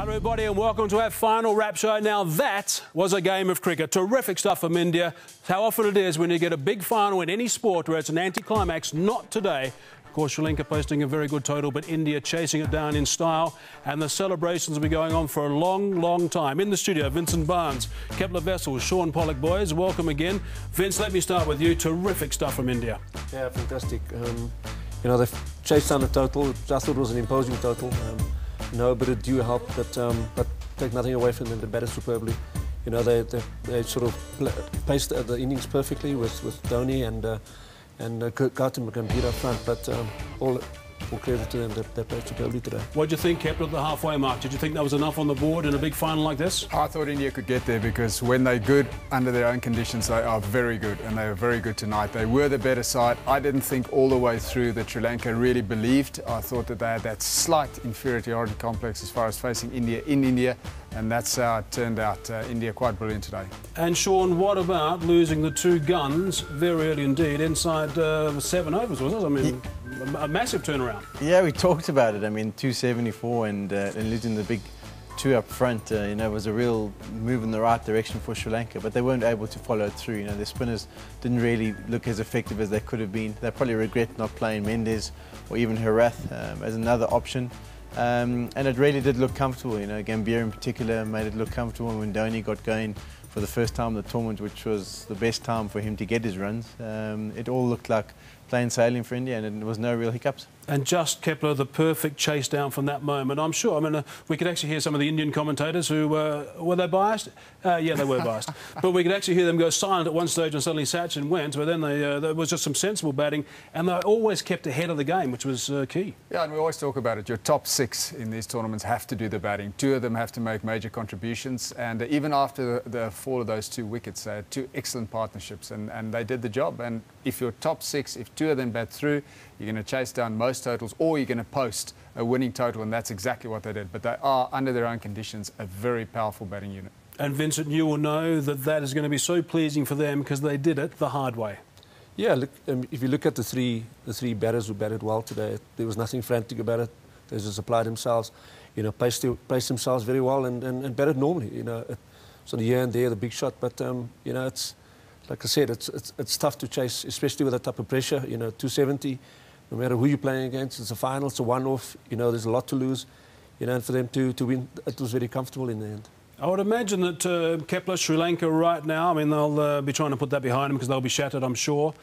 Everybody, and welcome to our final wrap show. Now that was a game of cricket. Terrific stuff from India. How often it is when you get a big final in any sport where it's an anticlimax. Not today. Of course, Sri Lanka posting a very good total, but India chasing it down in style. And the celebrations will be going on for a long, long time. In the studio, Vincent Barnes, Kepler Vessels, Sean Pollock. Boys, welcome again. Vince, let me start with you. Terrific stuff from India. Yeah, fantastic. You know, they've chased down the total. I thought it was an imposing total. No, but it do help but take nothing away from them. They batted superbly. You know, they sort of paced the innings perfectly with Dhoni and Gautam Gambhir up front. But all credit to them. They played superbly today. What do you think, Kepler, at the halfway mark? Did you think that was enough on the board in a big final like this? I thought India could get there because when they're good under their own conditions, they are very good, and they were very good tonight. They were the better side. I didn't think all the way through that Sri Lanka really believed. I thought that they had that slight inferiority complex as far as facing India in India, and that's how it turned out. India quite brilliant today. And Sean, what about losing the two guns very early indeed, inside 7 overs, was it? I mean, a massive turnaround. Yeah, we talked about it. I mean, 274 and losing the big two up front, you know, was a real move in the right direction for Sri Lanka, but they weren't able to follow it through. You know, their spinners didn't really look as effective as they could have been. They probably regret not playing Mendes or even Herath as another option. And it really did look comfortable. You know, Gambhir in particular made it look comfortable when Dhoni got going for the first time in the tournament, which was the best time for him to get his runs. It all looked like plain sailing for India, and there was no real hiccups. And just, Kepler, the perfect chase down from that moment. I'm sure, I mean, we could actually hear some of the Indian commentators who were they biased? Yeah, they were biased. But we could actually hear them go silent at one stage and suddenly Sachin went, but then there was just some sensible batting, and they always kept ahead of the game, which was key. Yeah, and we always talk about it. Your top 6 in these tournaments have to do the batting. 2 of them have to make major contributions, and even after the fall of those 2 wickets, they had 2 excellent partnerships, and they did the job. And if your top 6, if 2 of them bat through, you're going to chase down most totals, or you're going to post a winning total, and that's exactly what they did. But they are, under their own conditions, a very powerful batting unit. And Vincent, you will know that that is going to be so pleasing for them because they did it the hard way. Yeah, look, if you look at the three batters who batted well today, there was nothing frantic about it. They just applied themselves, you know, placed themselves very well and batted normally. You know, sort of here and there, the big shot, but you know, it's like I said, it's tough to chase, especially with that type of pressure. You know, 270. No matter who you're playing against, it's a final, it's a one-off. You know, there's a lot to lose. You know, and for them to win, it was very comfortable in the end. I would imagine that Kepler, Sri Lanka right now, I mean, they'll be trying to put that behind them because they'll be shattered, I'm sure.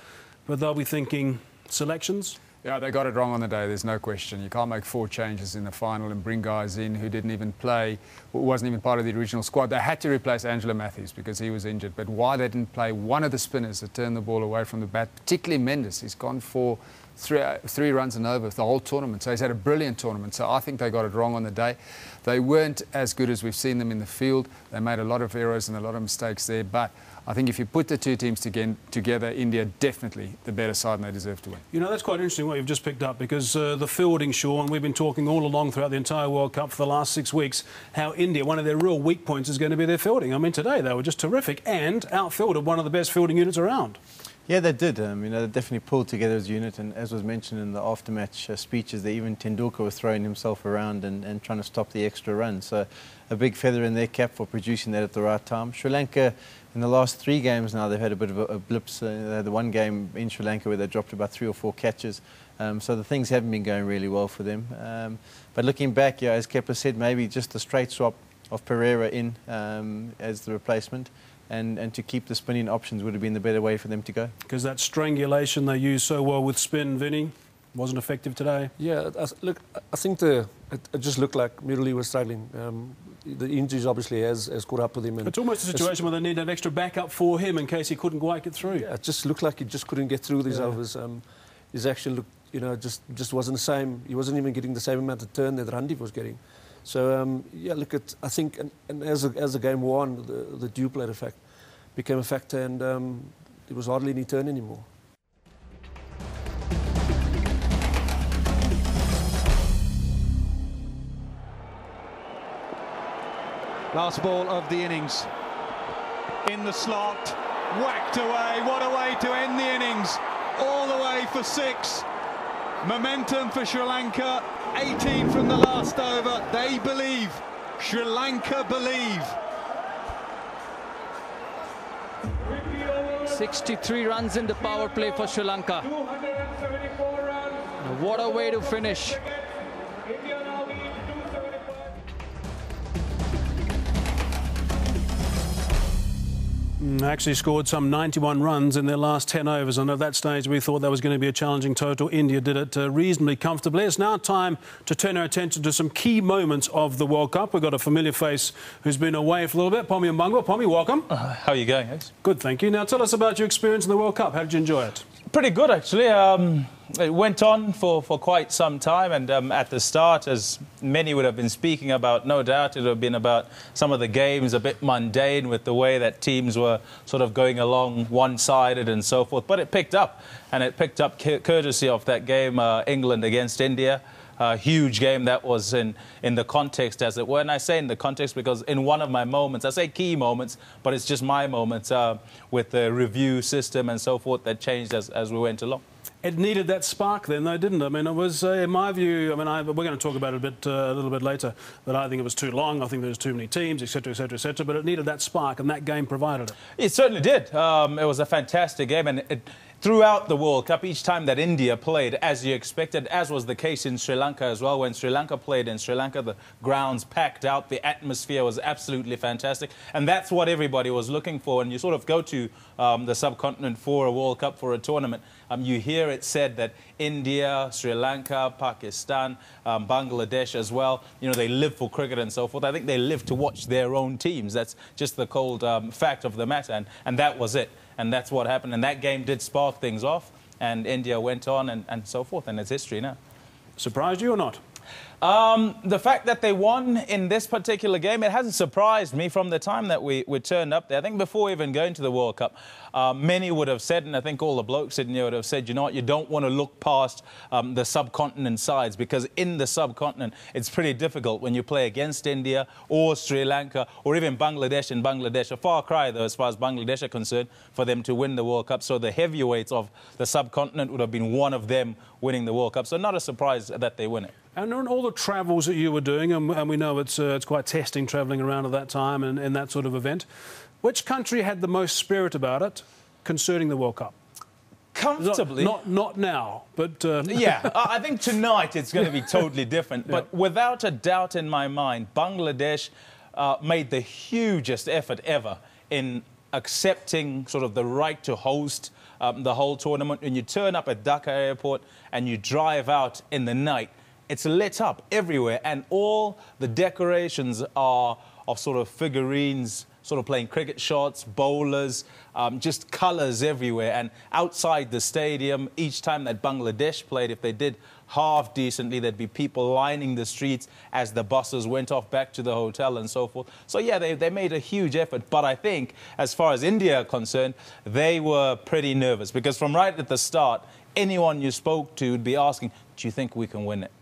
But they'll be thinking selections. Yeah, they got it wrong on the day, there's no question. You can't make 4 changes in the final and bring guys in who didn't even play, who wasn't even part of the original squad. They had to replace Angelo Matthews because he was injured. But why they didn't play one of the spinners that turned the ball away from the bat, particularly Mendes, he's gone for 3 runs and over the whole tournament. So he's had a brilliant tournament. So I think they got it wrong on the day. They weren't as good as we've seen them in the field. They made a lot of errors and a lot of mistakes there. But I think if you put the 2 teams together, India definitely the better side, and they deserve to win. You know, that's quite interesting what you've just picked up, because the fielding, Sean, we've been talking all along throughout the entire World Cup for the last 6 weeks, how India, one of their real weak points is going to be their fielding. I mean, today they were just terrific and outfielded one of the best fielding units around. Yeah, they did. You know, they definitely pulled together as a unit, and as was mentioned in the aftermatch speeches, that even Tendulkar was throwing himself around and trying to stop the extra run. So a big feather in their cap for producing that at the right time. Sri Lanka, in the last 3 games now, they've had a bit of a blips. They had the one game in Sri Lanka where they dropped about 3 or 4 catches. So the things haven't been going really well for them. But looking back, yeah, as Kepler said, maybe just a straight swap of Pereira in as the replacement. And to keep the spinning options would have been the better way for them to go. Because that strangulation they used so well with spin, Vinny, wasn't effective today. Yeah, look, I think it just looked like Murali was struggling. The injuries obviously has caught up with him. And it's almost a situation where they need an extra backup for him in case he couldn't quite get through. Yeah, it just looked like he just couldn't get through these overs. His action looked, you know, just wasn't the same. He wasn't even getting the same amount of turn that Randeep was getting. So, yeah, look, I think, and as the game wore on, the dew plate effect became a factor, and there was hardly any turn anymore. Last ball of the innings. In the slot, whacked away. What a way to end the innings. All the way for 6. Momentum for Sri Lanka. 18 from the last over. They believe Sri Lanka believe. 63 runs in the power play for Sri Lanka. What a way to finish. Actually scored some 91 runs in their last 10 overs, and at that stage we thought that was going to be a challenging total. India did it reasonably comfortably. It's now time to turn our attention to some key moments of the World Cup. We've got a familiar face who's been away for a little bit, Pommy Mbangwa. Pommy, welcome. How are you going, Hayes? Good, thank you. Now tell us about your experience in the World Cup. How did you enjoy it? Pretty good, actually. It went on for quite some time, and at the start, as many would have been speaking about, no doubt it would have been about some of the games a bit mundane with the way that teams were sort of going along one-sided and so forth. But it picked up, and it picked up courtesy of that game, England against India. A huge game that was in the context, as it were. And I say in the context because in one of my moments, I say key moments, but it's just my moments with the review system and so forth that changed as we went along. It needed that spark then, though, didn't it? I mean, it was, in my view, I mean, we're going to talk about it a little bit later, but I think it was too long. I think there was too many teams, etc., etc., etc., but it needed that spark, and that game provided it. It certainly did. It was a fantastic game, and throughout the World Cup, each time that India played, as you expected, as was the case in Sri Lanka as well. When Sri Lanka played in Sri Lanka, the grounds packed out, the atmosphere was absolutely fantastic. And that's what everybody was looking for. And you sort of go to the subcontinent for a World Cup, for a tournament. You hear it said that India, Sri Lanka, Pakistan, Bangladesh as well, you know, they live for cricket and so forth. I think they live to watch their own teams. That's just the cold fact of the matter. And that was it. And that's what happened. And that game did spark things off. And India went on and so forth. And it's history now. Surprised you or not? The fact that they won in this particular game, it hasn't surprised me from the time that we turned up there. I think before even going to the World Cup, many would have said, and I think all the blokes sitting here would have said, you know what, you don't want to look past the subcontinent sides, because in the subcontinent, it's pretty difficult when you play against India or Sri Lanka or even Bangladesh. And Bangladesh, a far cry, though, as far as Bangladesh are concerned, for them to win the World Cup. So the heavyweights of the subcontinent would have been one of them winning the World Cup. So not a surprise that they win it. And on all the travels that you were doing, and we know it's quite testing travelling around at that time and in that sort of event, which country had the most spirit about it concerning the World Cup? Comfortably. Not now, but... Yeah, I think tonight it's going to be totally different. But without a doubt in my mind, Bangladesh made the hugest effort ever in accepting sort of the right to host the whole tournament. When you turn up at Dhaka Airport and you drive out in the night, it's lit up everywhere, and all the decorations are of sort of figurines, sort of playing cricket shots, bowlers, just colours everywhere. And outside the stadium, each time that Bangladesh played, if they did half decently, there'd be people lining the streets as the buses went off back to the hotel and so forth. So, yeah, they made a huge effort. But I think, as far as India are concerned, they were pretty nervous, because from right at the start, anyone you spoke to would be asking, do you think we can win it?